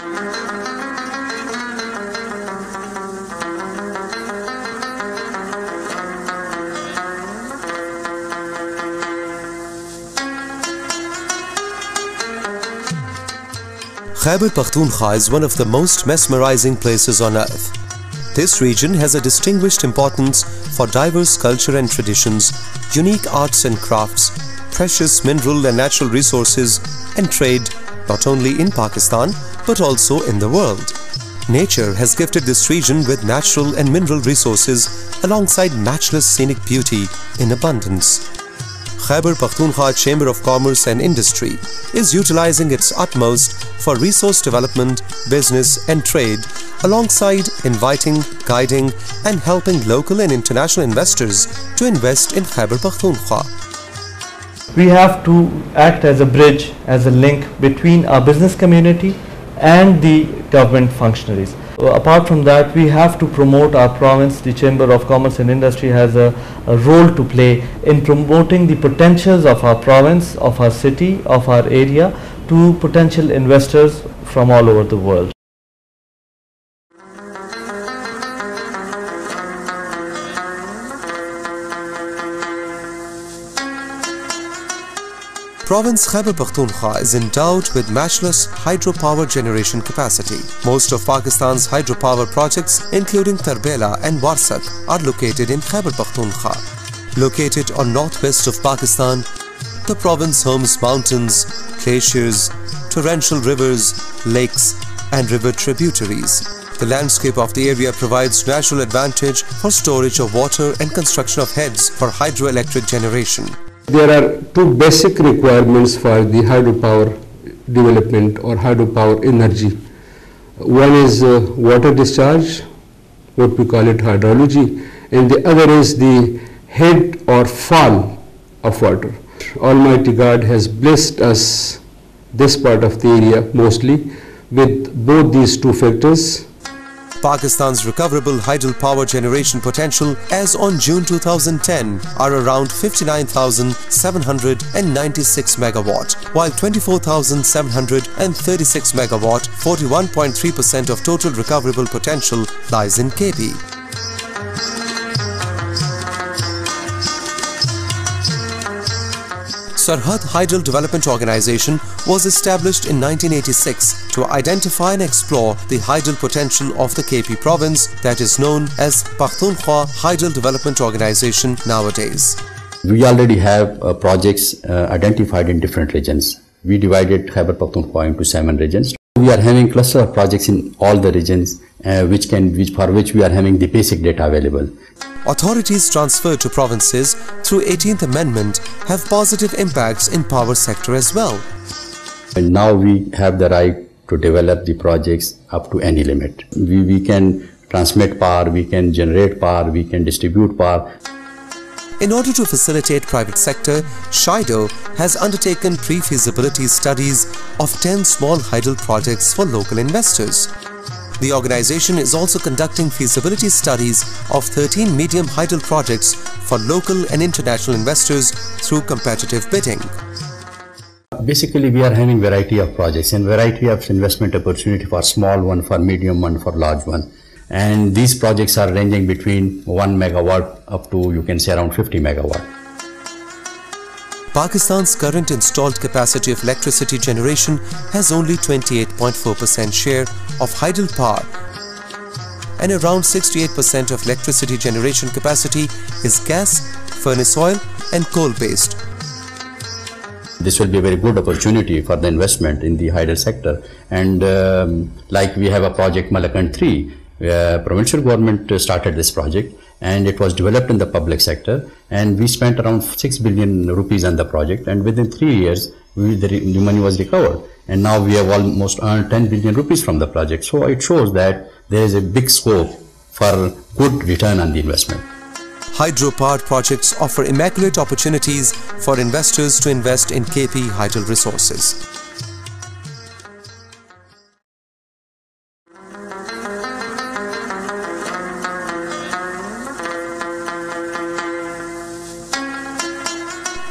Khyber Pakhtunkhwa is one of the most mesmerizing places on earth. This region has a distinguished importance for diverse culture and traditions, unique arts and crafts, precious mineral and natural resources, and trade not only in Pakistan but also in the world. Nature has gifted this region with natural and mineral resources alongside matchless scenic beauty in abundance. Khyber Pakhtunkhwa Chamber of Commerce and Industry is utilizing its utmost for resource development, business and trade, alongside inviting, guiding and helping local and international investors to invest in Khyber Pakhtunkhwa. We have to act as a bridge, as a link between our business community and the government functionaries. Apart from that, we have to promote our province. The Chamber of Commerce and Industry has a role to play in promoting the potentials of our province, of our city, of our area to potential investors from all over the world. Province Khyber Pakhtunkhwa is endowed with matchless hydropower generation capacity. Most of Pakistan's hydropower projects, including Tarbela and Warsak, are located in Khyber Pakhtunkhwa. Located on northwest of Pakistan, the province homes mountains, glaciers, torrential rivers, lakes, and river tributaries. The landscape of the area provides natural advantage for storage of water and construction of heads for hydroelectric generation. There are two basic requirements for the hydropower development or hydropower energy. One is water discharge, what we call it hydrology, and the other is the head or fall of water. Almighty God has blessed us, this part of the area mostly, with both these two factors. Pakistan's recoverable hydropower generation potential as on June 2010 are around 59,796 megawatt, while 24,736 megawatt, 41.3% of total recoverable potential lies in KP. Sarhad Hydel Development Organization was established in 1986 to identify and explore the hydel potential of the KP province, that is known as Pakhtunkhwa Hydel Development Organization nowadays. We already have projects identified in different regions. We divided Khyber Pakhtunkhwa into 7 regions. We are having cluster of projects in all the regions for which we are having the basic data available. Authorities transferred to provinces through 18th Amendment have positive impacts in power sector as well. And now we have the right to develop the projects up to any limit. We can transmit power, we can generate power, we can distribute power. In order to facilitate private sector, SHIDO has undertaken pre-feasibility studies of 10 small hydel projects for local investors. The organization is also conducting feasibility studies of 13 medium hydel projects for local and international investors through competitive bidding. Basically, we are having variety of projects and variety of investment opportunity for small one, for medium one, for large one. And these projects are ranging between 1 megawatt up to, you can say, around 50 megawatt. Pakistan's current installed capacity of electricity generation has only 28.4% share of hydel power, and around 68% of electricity generation capacity is gas, furnace oil and coal-based. This will be a very good opportunity for the investment in the hydel sector. And like we have a project Malakand 3, provincial government started this project and it was developed in the public sector, and we spent around 6 billion rupees on the project, and within 3 years the money was recovered, and now we have almost earned 10 billion rupees from the project. So it shows that there is a big scope for good return on the investment. Hydropower projects offer immaculate opportunities for investors to invest in KP hydel resources.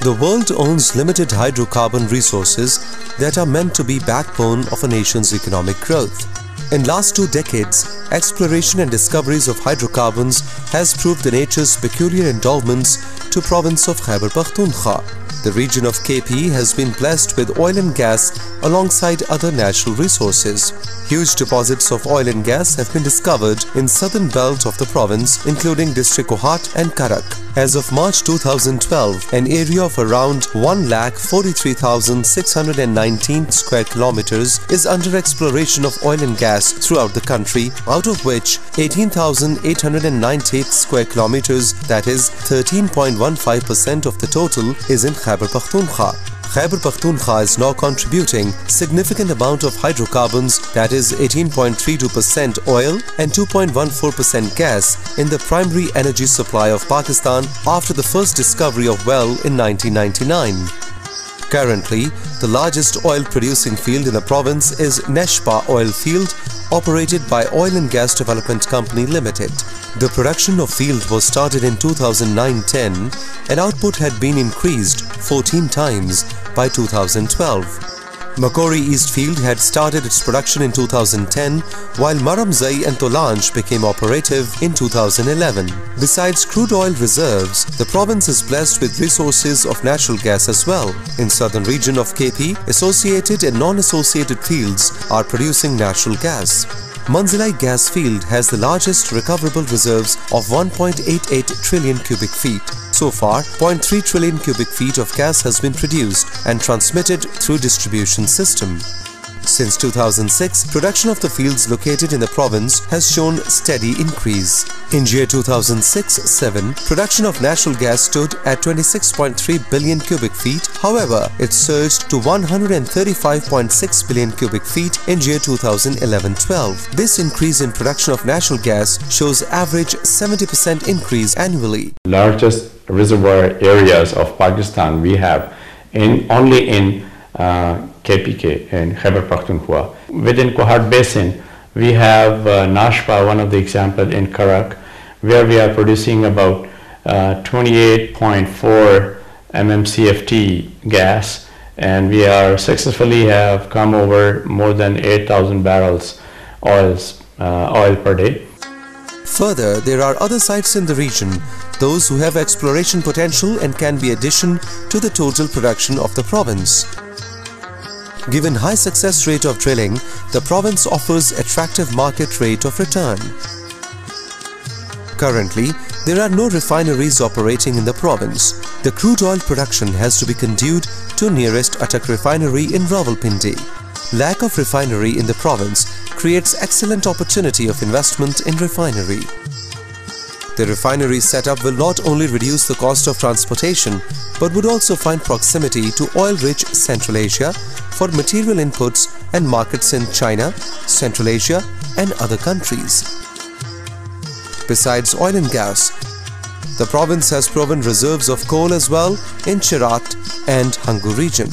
The world owns limited hydrocarbon resources that are meant to be backbone of a nation's economic growth. In last 2 decades, exploration and discoveries of hydrocarbons has proved the nature's peculiar endowments to province of Khyber Pakhtunkhwa. The region of KP has been blessed with oil and gas alongside other natural resources. Huge deposits of oil and gas have been discovered in southern belt of the province, including District Kohat and Karak. As of March 2012, an area of around 1,43,619 square kilometers is under exploration of oil and gas throughout the country, out of which 18,898 square kilometers, that is 13.15% of the total, is in Khyber Pakhtunkhwa. Khyber Pakhtunkhwa is now contributing significant amount of hydrocarbons, that is 18.32% oil and 2.14% gas in the primary energy supply of Pakistan after the first discovery of well in 1999. Currently, the largest oil producing field in the province is Neshpa oil field, operated by Oil and Gas Development Company Limited. The production of field was started in 2009-10 and output had been increased 14 times by 2012. Makori East Field had started its production in 2010, while Maramzai and Tolanj became operative in 2011. Besides crude oil reserves, the province is blessed with resources of natural gas as well. In southern region of KP, associated and non-associated fields are producing natural gas. Manzilai gas field has the largest recoverable reserves of 1.88 trillion cubic feet. So far, 0.3 trillion cubic feet of gas has been produced and transmitted through distribution system. Since 2006, production of the fields located in the province has shown steady increase. In year 2006-07, production of natural gas stood at 26.3 billion cubic feet. However, it surged to 135.6 billion cubic feet in year 2011-12. This increase in production of natural gas shows average 70% increase annually. Largest reservoir areas of Pakistan we have only in KPK in Khyber Pakhtunkhwa. Within Kohat Basin, we have Nashpa, one of the examples in Karak, where we are producing about 28.4 mmCFT gas, and we are successfully have come over more than 8,000 barrels oil per day. Further, there are other sites in the region, those who have exploration potential and can be addition to the total production of the province. Given high success rate of drilling, the province offers attractive market rate of return. Currently, there are no refineries operating in the province. The crude oil production has to be condued to nearest Attak refinery in Rawalpindi. Lack of refinery in the province creates excellent opportunity of investment in refinery. The refinery setup will not only reduce the cost of transportation, but would also find proximity to oil-rich Central Asia for material inputs and markets in China, Central Asia and other countries. Besides oil and gas, the province has proven reserves of coal as well in Cherat and Hangu region.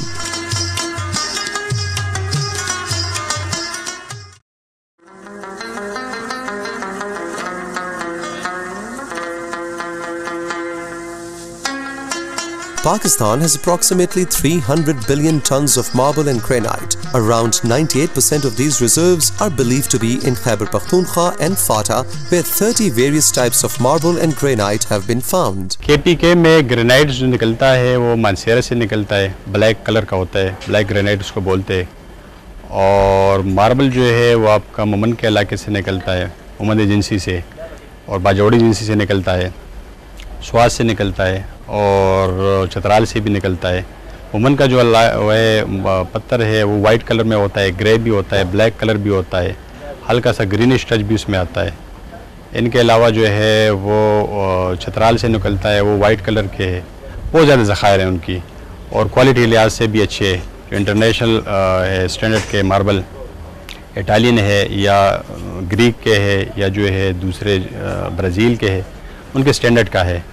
Pakistan has approximately 300 billion tons of marble and granite. Around 98% of these reserves are believed to be in Khyber Pakhtunkhwa and Fata, where 30 various types of marble and granite have been found. KPK में granite जो निकलता है वो मानसेरा से निकलता है, black colour का होता है, ब्लैक ग्रेनाइट उसको बोलते हैं। और मार्बल जो है वो आपका मोमन के इलाके से निकलता है, मोमन एजेंसी से, और बाजौड़ी एजेंसी से निकलता है, स्वाद से निकलता है और चतराल से भी निकलता है। मोमन का जो वह पत्थर है वो वाइट कलर में होता है, ग्रे भी होता है, ब्लैक कलर भी होता है, हल्का सा ग्रीनिश टच भी उसमें आता है। इनके अलावा जो है वो चतराल से निकलता है, वो वाइट कलर के है, बहुत ज़्यादा ज़खायर हैं उनकी और क्वालिटी लिहाज से भी अच्छे है। जो इंटरनेशनल स्टैंडर्ड के मार्बल इटालियन है या ग्रीक के है या जो है दूसरे ब्राज़ील के है, उनके स्टैंडर्ड का है।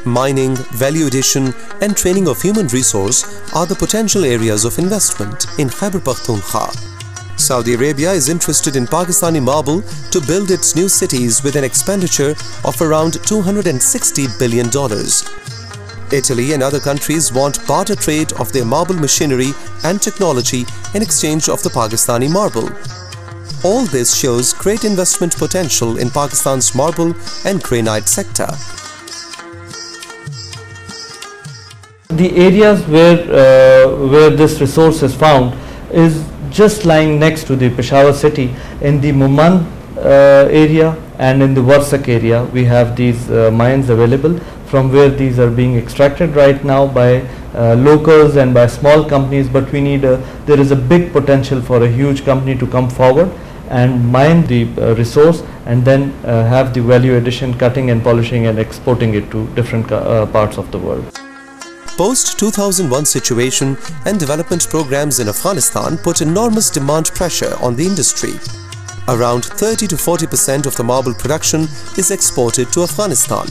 Mining, value addition and training of human resource are the potential areas of investment in Khyber Pakhtunkhwa. Saudi Arabia is interested in Pakistani marble to build its new cities with an expenditure of around $260 billion. Italy and other countries want barter trade of their marble machinery and technology in exchange of the Pakistani marble. All this shows great investment potential in Pakistan's marble and granite sector. The areas where this resource is found is just lying next to the Peshawar city. In the Mumand area and in the Warsak area, we have these mines available, from where these are being extracted right now by locals and by small companies, but we need there is a big potential for a huge company to come forward and mine the resource and then have the value addition, cutting and polishing and exporting it to different parts of the world. Post-2001 situation and development programs in Afghanistan put enormous demand pressure on the industry. Around 30 to 40% of the marble production is exported to Afghanistan.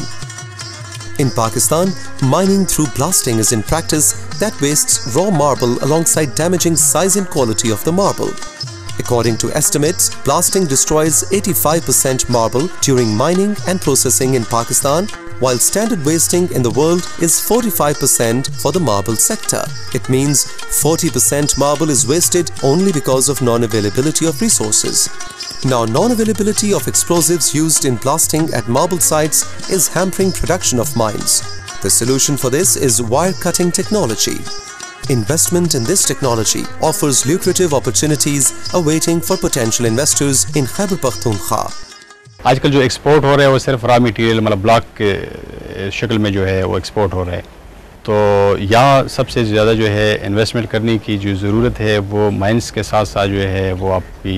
In Pakistan, mining through blasting is in practice that wastes raw marble alongside damaging size and quality of the marble. According to estimates, blasting destroys 85% marble during mining and processing in Pakistan, while standard wasting in the world is 45% for the marble sector. It means 40% marble is wasted only because of non-availability of resources. Now, non-availability of explosives used in blasting at marble sites is hampering production of mines. The solution for this is wire cutting technology. Investment in this technology offers lucrative opportunities awaiting for potential investors in Khyber Pakhtunkhwa. आजकल जो export हो रहा है वो सिर्फ raw material मतलब block के शक्ल में जो है वो एक्सपोर्ट हो रहा है। तो यहाँ सबसे ज़्यादा जो है इन्वेस्टमेंट करने की जो ज़रूरत है वो माइंस के साथ साथ जो है वो आपकी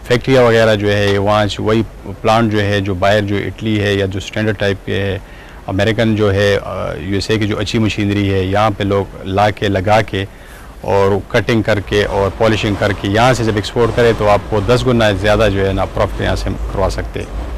फैक्ट्रियाँ वगैरह जो है वहाँ वही प्लांट जो है जो बाहर जो इटली है या जो स्टैंडर्ड टाइप के है अमेरिकन जो है यूएसए की जो अच्छी मशीनरी है यहाँ पे लोग ला के लगा के और कटिंग करके और पॉलिशिंग करके यहाँ से जब एक्सपोर्ट करें तो आपको 10 गुना ज़्यादा जो है ना प्रॉफिट यहाँ से करवा सकते हैं।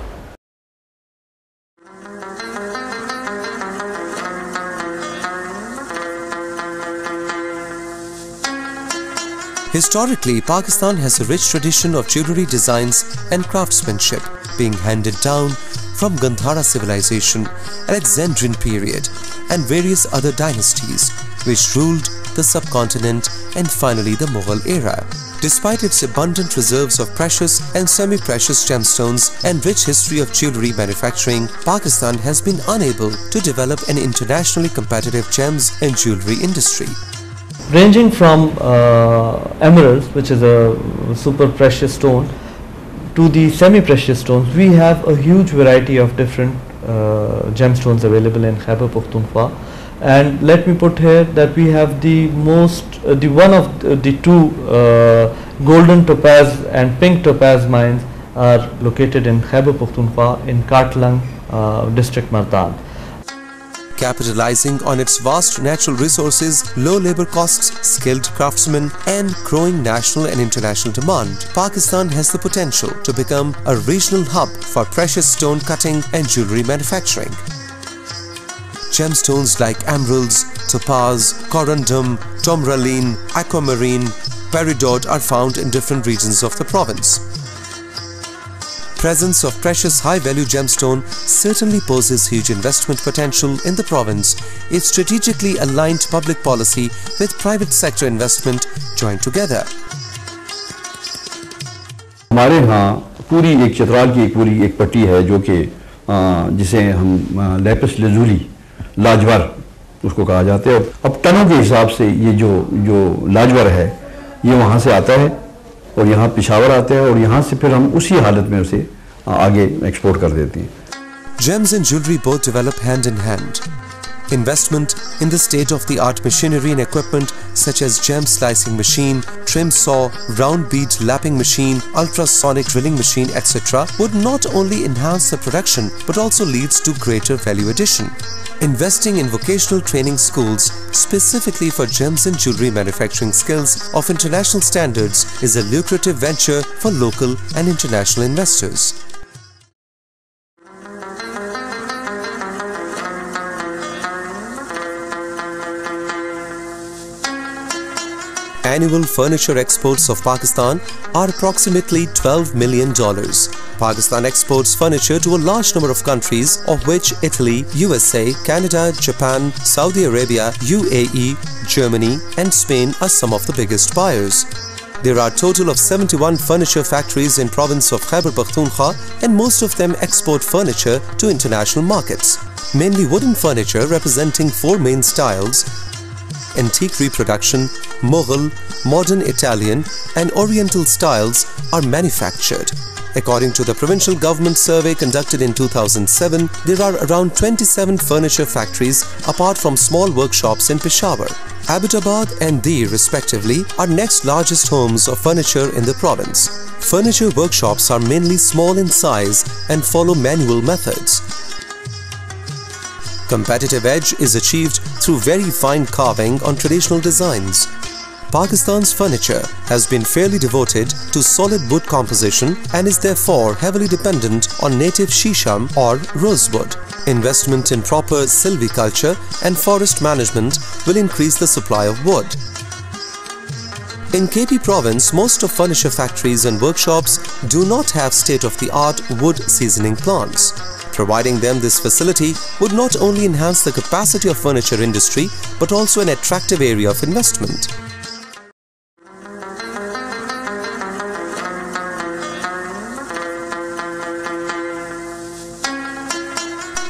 Historically, Pakistan has a rich tradition of jewellery designs and craftsmanship being handed down from Gandhara civilization, Alexandrian period and various other dynasties which ruled the subcontinent and finally the Mughal era. Despite its abundant reserves of precious and semi-precious gemstones and rich history of jewellery manufacturing, Pakistan has been unable to develop an internationally competitive gems and jewellery industry. Ranging from emeralds, which is a super precious stone, to the semi-precious stones, we have a huge variety of different gemstones available in Khyber Pakhtunkhwa. And let me put here that we have the one of the two golden topaz and pink topaz mines are located in Khyber Pakhtunkhwa in Katlang district Mardan. Capitalizing on its vast natural resources, low labor costs, skilled craftsmen and growing national and international demand, Pakistan has the potential to become a regional hub for precious stone cutting and jewellery manufacturing. Gemstones like emeralds, topaz, corundum, tourmaline, aquamarine, peridot are found in different regions of the province. Presence of precious high-value gemstone certainly poses huge investment potential in the province if strategically aligned public policy with private sector investment join together. हमारे यहाँ पूरी एक चित्राल की पूरी एक पट्टी है जो कि जिसे हम लैपिस लजुली लाजवर उसको कहा जाता है। अब टनों के हिसाब से ये जो लाजवर है ये वहाँ से आता है और यहाँ पेशावर आता है और यहाँ से फिर हम उसी हालत में उसे आगे एक्सपोर्ट कर देते हैं। Gems and jewellery both develop hand in hand. Investment in the state-of-the-art machinery and equipment such as gem slicing machine, trim saw, round bead lapping machine, ultrasonic drilling machine, etc. would not only enhance the production but also leads to greater value addition. Investing in vocational training schools specifically for gems and jewellery manufacturing skills of international standards is a lucrative venture for local and international investors. annual furniture exports of Pakistan are approximately $12 million. Pakistan exports furniture to a large number of countries, of which Italy, USA, Canada, Japan, Saudi Arabia, UAE, Germany and Spain are some of the biggest buyers. There are a total of 71 furniture factories in province of Khyber Pakhtunkhwa, and most of them export furniture to international markets. Mainly wooden furniture representing 4 main styles: antique reproduction, Mughal, modern Italian and Oriental styles are manufactured. According to the provincial government survey conducted in 2007, there are around 27 furniture factories apart from small workshops in Peshawar. Abbottabad and Dir respectively are next largest homes of furniture in the province. Furniture workshops are mainly small in size and follow manual methods. Competitive edge is achieved through very fine carving on traditional designs. Pakistan's furniture has been fairly devoted to solid wood composition and is therefore heavily dependent on native shisham or rosewood. Investment in proper silviculture and forest management will increase the supply of wood. In KP province, most of furniture factories and workshops do not have state-of-the-art wood seasoning plants. Providing them this facility would not only enhance the capacity of furniture industry but also an attractive area of investment.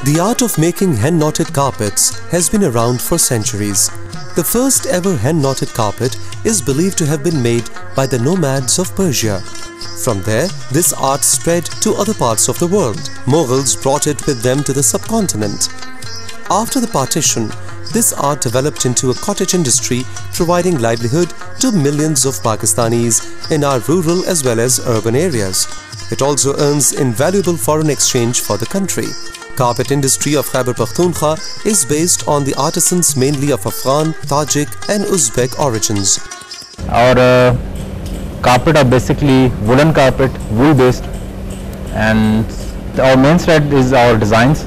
The art of making hand-knotted carpets has been around for centuries. The first ever hand-knotted carpet is believed to have been made by the nomads of Persia. From there, this art spread to other parts of the world. Mughals brought it with them to the subcontinent. After the partition, this art developed into a cottage industry, providing livelihood to millions of Pakistanis in our rural as well as urban areas. It also earns invaluable foreign exchange for the country. Carpet industry of Khyber Pakhtunkhwa is based on the artisans mainly of Afghan, Tajik and Uzbek origins. Our carpet are basically woolen carpet, wool based, and our main thread is our designs,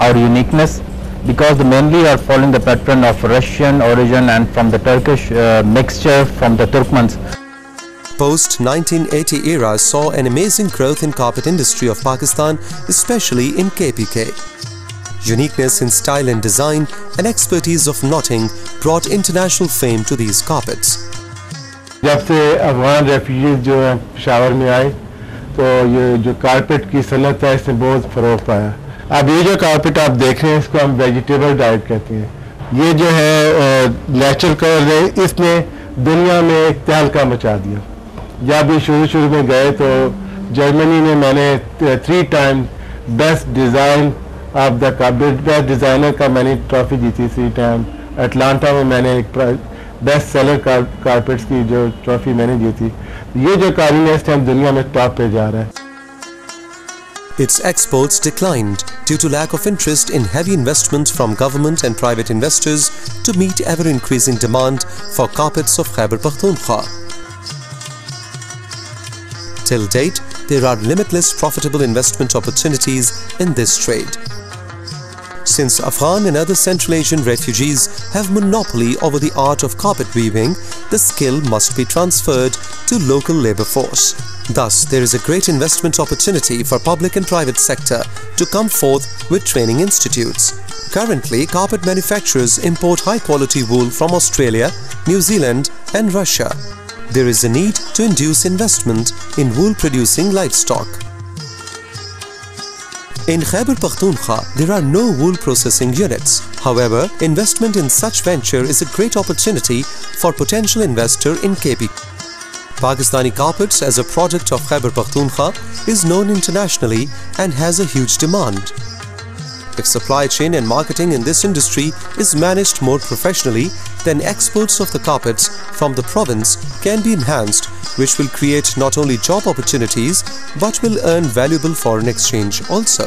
our uniqueness, because they mainly are following the pattern of Russian origin and from the Turkish mixture from the Turkmens. Post-1980 era saw an amazing growth in carpet industry of Pakistan, especially in KPK. Uniqueness in style and design and expertise of knotting brought international fame to these carpets. जब से Afghan refugees जो हैं पेशावर में आए तो ये जो carpet की सनत है इसने बहुत फ़रोग पाया. अब ये जो कारपेट आप देख रहे हैं इसको हम वेजिटेबल डाइट कहते हैं. ये जो है नेचुरल कलर है, इसने दुनिया में एक तहलका मचा दिया. जब ये शुरू में गए तो जर्मनी में मैंने 3 time best design of the best designer का मैंने ट्रॉफी जीती 3 टाइम. अटलांटा में मैंने एक बेस्ट सेलर कारपेट्स की जो ट्रॉफी मैंने जीती. ये जो कारीन है इस टाइम दुनिया में टॉप पे जा रहा है. Its exports declined due to lack of interest in heavy investment from government and private investors to meet ever-increasing demand for carpets of Khyber Pakhtunkhwa. Till date, there are limitless profitable investment opportunities in this trade. Since Afghan and other Central Asian refugees have monopoly over the art of carpet weaving, the skill must be transferred to local labor force. Thus, there is a great investment opportunity for public and private sector to come forth with training institutes. Currently, carpet manufacturers import high-quality wool from Australia, New Zealand and Russia. There is a need to induce investment in wool-producing livestock. In Khyber Pakhtunkhwa, there are no wool processing units. However, investment in such venture is a great opportunity for potential investor in KP. Pakistani carpets as a product of Khyber Pakhtunkhwa is known internationally and has a huge demand. If supply chain and marketing in this industry is managed more professionally, then exports of the carpets from the province can be enhanced, which will create not only job opportunities but will earn valuable foreign exchange also.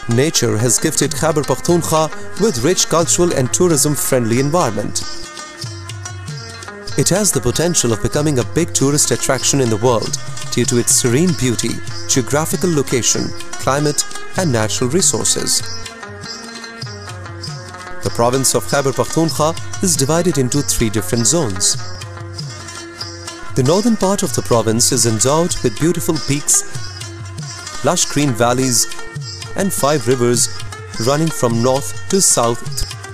Nature has gifted Khyber Pakhtunkhwa with rich cultural and tourism-friendly environment. It has the potential of becoming a big tourist attraction in the world due to its serene beauty, geographical location, climate and natural resources. The province of Khyber Pakhtunkhwa is divided into 3 different zones. The northern part of the province is endowed with beautiful peaks, lush green valleys and 5 rivers running from north to south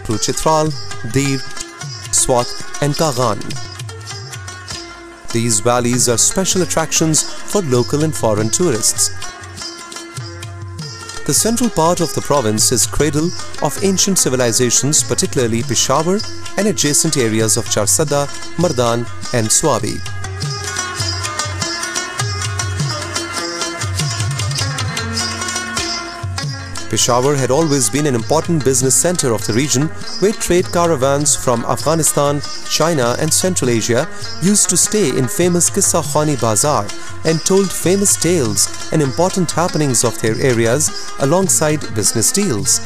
through Chitral, Dir, Swat and Kaghan. These valleys are special attractions for local and foreign tourists. The central part of the province is cradle of ancient civilizations, particularly Peshawar and adjacent areas of Charsadda, Mardan and Swabi. Peshawar had always been an important business center of the region where trade caravans from Afghanistan, China and Central Asia used to stay in famous Qissa Khani Bazaar and told famous tales and important happenings of their areas alongside business deals.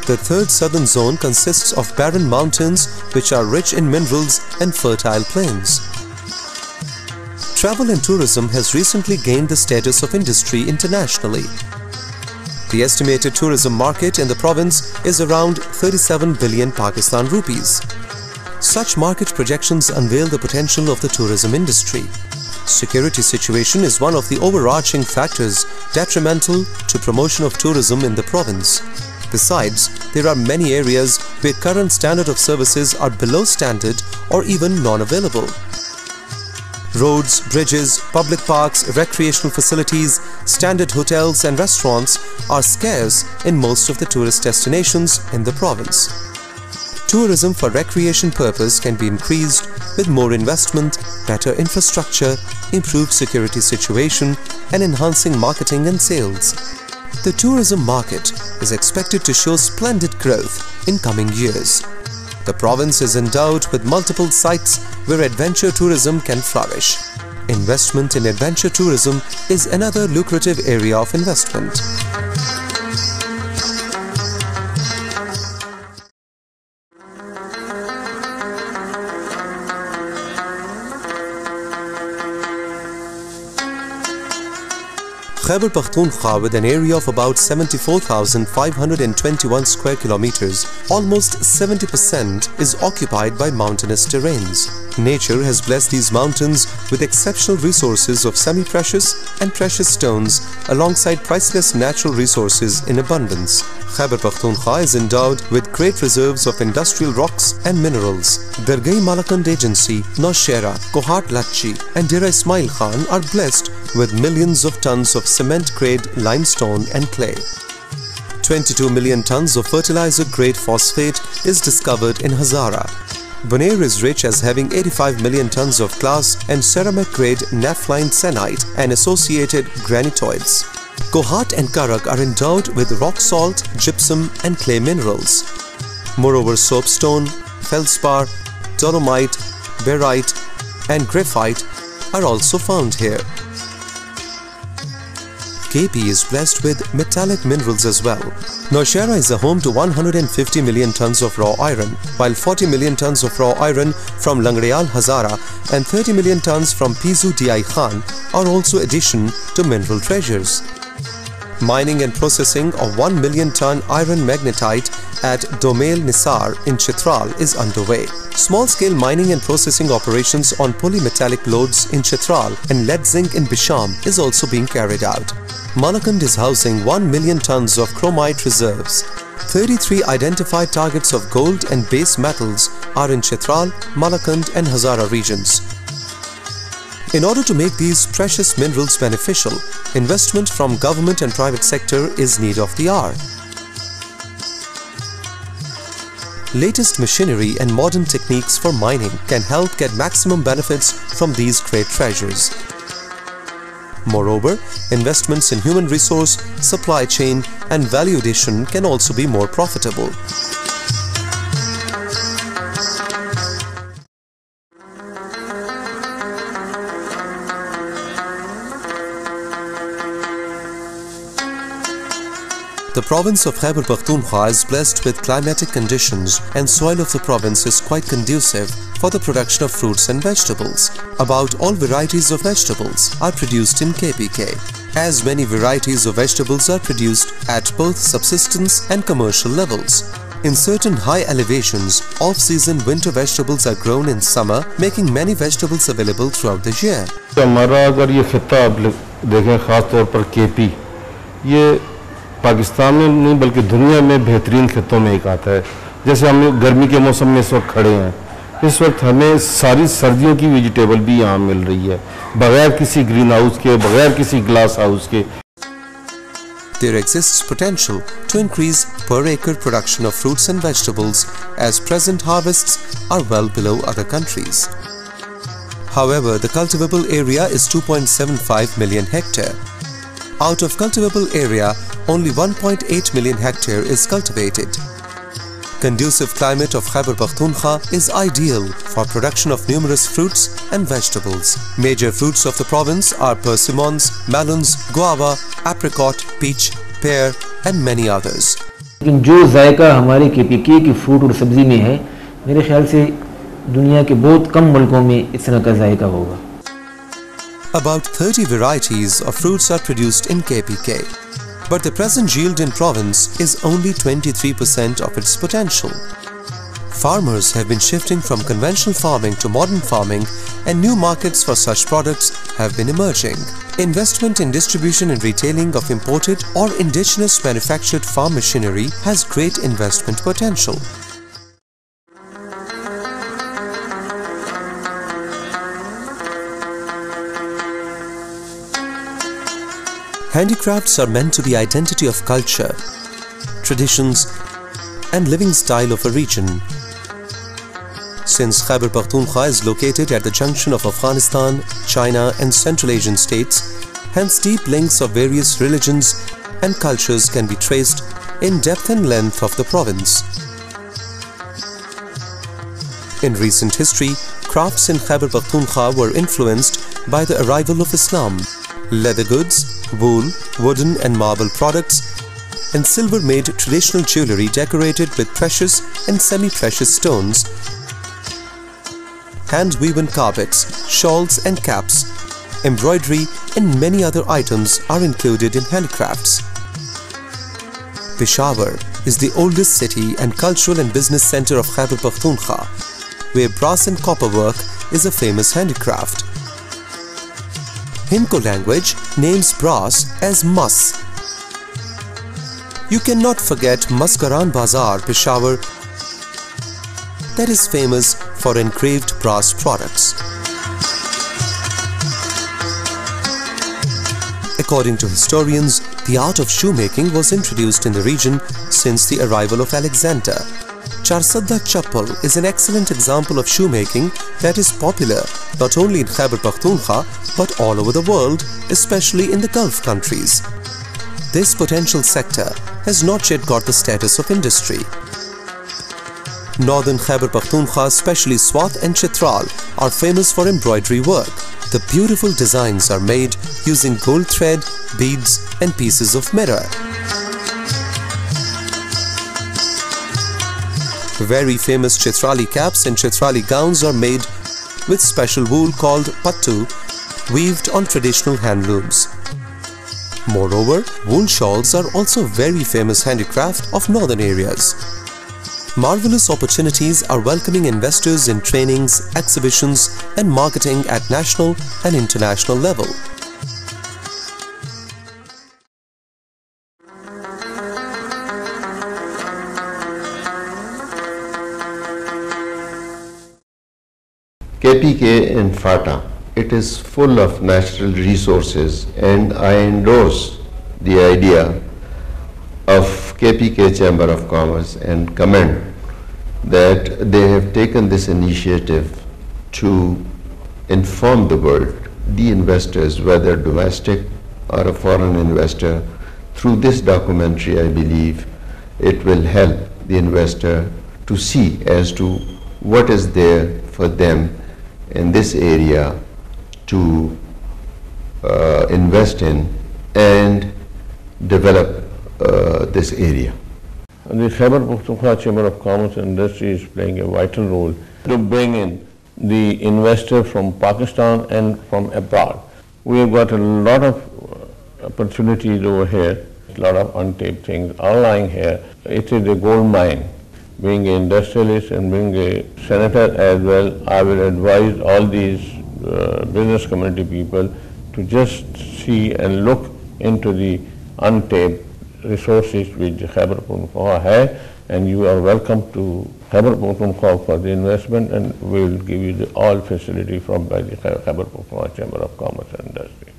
The third southern zone consists of barren mountains which are rich in minerals and fertile plains. Travel and tourism has recently gained the status of industry internationally. The estimated tourism market in the province is around 37 billion Pakistan rupees. Such market projections unveil the potential of the tourism industry. Security situation is one of the overarching factors detrimental to promotion of tourism in the province. Besides, there are many areas where current standard of services are below standard or even non-available. Roads, bridges, public parks, recreational facilities, standard hotels and restaurants are scarce in most of the tourist destinations in the province. Tourism for recreation purpose can be increased with more investment, better infrastructure, improved security situation and enhancing marketing and sales. The tourism market is expected to show splendid growth in coming years. The province is endowed with multiple sites where adventure tourism can flourish. Investment in adventure tourism is another lucrative area of investment. Khyber Pakhtunkhwa, with an area of about 74,521 square kilometers, almost 70% is occupied by mountainous terrains. Nature has blessed these mountains with exceptional resources of semi-precious and precious stones alongside priceless natural resources in abundance. Khyber Pakhtunkhwa is endowed with great reserves of industrial rocks and minerals. Dargai Malakand Agency, Naushehra, Kohat Lachi and Dera Ismail Khan are blessed with millions of tons of cement-grade limestone and clay. 22 million tons of fertilizer-grade phosphate is discovered in Hazara. Bonaire is rich as having 85 million tons of glass and ceramic-grade naphthalene syenite and associated granitoids. Kohat and Karak are endowed with rock salt, gypsum and clay minerals. Moreover, soapstone, feldspar, dolomite, barite and graphite are also found here. KP is blessed with metallic minerals as well. Naushehra is a home to 150 million tons of raw iron, while 40 million tons of raw iron from Langreal Hazara and 30 million tons from Pizu Di Khan are also addition to mineral treasures. Mining and processing of 1 million ton iron magnetite at Domail Nisar in Chitral is underway. Small-scale mining and processing operations on polymetallic lodes in Chitral and lead zinc in Bisham is also being carried out. Malakand is housing 1 million tons of chromite reserves. 33 identified targets of gold and base metals are in Chitral, Malakand and Hazara regions. In order to make these precious minerals beneficial, investment from government and private sector is need of the hour. Latest machinery and modern techniques for mining can help get maximum benefits from these great treasures. Moreover, investments in human resource, supply chain and value addition can also be more profitable. The province of Khyber Pakhtunkhwa is blessed with climatic conditions and soil of the province is quite conducive for the production of fruits and vegetables. About all varieties of vegetables are produced in KPK, as many varieties of vegetables are produced at both subsistence and commercial levels. In certain high elevations, off-season winter vegetables are grown in summer, making many vegetables available throughout the year. हमारा अगर ये खिता आप देखें खास तौर पर KP, ये पाकिस्तान में नहीं बल्कि दुनिया में बेहतरीन खितों में एक आता है. जैसे हम गर्मी के मौसम में इस वक्त खड़े हैं, इस वक्त हमें सारी सर्दियों की वेजिटेबल भी यहाँ मिल रही है बगैर किसी ग्रीन हाउस के, बगैर किसी ग्लास हाउस के. There exists potential to increase per acre production of fruits and vegetables as present harvests are well below other countries. However, the cultivable area is 2.75 million hectare. Out of cultivable area, only 1.8 million hectare is cultivated. Conducive climate of Khyber Pakhtunkhwa is ideal for production of numerous fruits and vegetables. Major fruits of the province are persimmons, melons, guava, apricot, peach, pear and many others. लेकिन जो जायका हमारे KPK की fruit और सब्जी में है, मेरे ख्याल से दुनिया के बहुत कम मुल्कों में इस तरह का जायका होगा. About 30 varieties of fruits are produced in KPK. But the present yield in province is only 23% of its potential. Farmers have been shifting from conventional farming to modern farming and new markets for such products have been emerging. Investment in distribution and retailing of imported or indigenous manufactured farm machinery has great investment potential. Handicrafts are meant to be identity of culture, traditions and living style of a region. Since Khyber Pakhtunkhwa is located at the junction of Afghanistan, China and Central Asian states, hence deep links of various religions and cultures can be traced in depth and length of the province. In recent history, crafts in Khyber Pakhtunkhwa were influenced by the arrival of Islam. Leather goods, wool, wooden and marble products, and silver-made traditional jewellery decorated with precious and semi-precious stones, hand-woven carpets, shawls and caps, embroidery and many other items are included in handicrafts. Peshawar is the oldest city and cultural and business centre of Khyber Pakhtunkhwa, where brass and copper work is a famous handicraft. Hindko language names brass as Mas. You cannot forget Maskaran Bazaar, Peshawar, that is famous for engraved brass products. According to historians, the art of shoemaking was introduced in the region since the arrival of Alexander. Charsadda Chappal is an excellent example of shoemaking that is popular not only in Khyber Pakhtunkhwa but all over the world, especially in the Gulf countries. This potential sector has not yet got the status of industry. Northern Khyber Pakhtunkhwa, especially Swat and Chitral, are famous for embroidery work. The beautiful designs are made using gold thread, beads and pieces of mirror. Very famous Chitrali caps and Chitrali gowns are made with special wool called pattu, weaved on traditional handlooms. Moreover, wool shawls are also very famous handicraft of northern areas. Marvelous opportunities are welcoming investors in trainings, exhibitions and marketing at national and international level. KPK in Fata, it is full of natural resources, and I endorse the idea of KPK Chamber of Commerce and commend that they have taken this initiative to inform the world, the investors, whether domestic or a foreign investor. Through this documentary, I believe it will help the investor to see as to what is there for them in this area to invest in and develop this area. The Khyber Pakhtunkhwa Chamber of Commerce and Industry is playing a vital role to bring in the investor from Pakistan and from abroad. We have got a lot of opportunities over here, a lot of untapped things are lying here. It is a gold mine. Being an industrialist and being a senator as well, I will advise all these business community people to just see and look into the untapped resources which Khyber Pakhtunkhwa has, and you are welcome to Khyber Pakhtunkhwa for the investment, and we will give you all facility from by the Khyber Pakhtunkhwa Chamber of Commerce and Industry.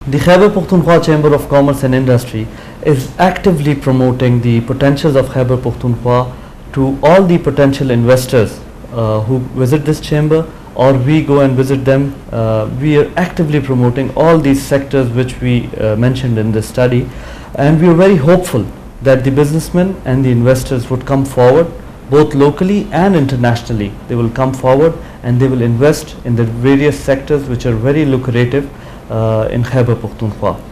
The Khyber Pakhtunkhwa Chamber of Commerce and Industry is actively promoting the potentials of Khyber Pakhtunkhwa to all the potential investors who visit this chamber, or we go and visit them. We are actively promoting all these sectors which we mentioned in this study, and we are very hopeful that the businessmen and the investors would come forward, both locally and internationally. They will come forward and they will invest in the various sectors which are very lucrative in Khyber Pakhtunkhwa.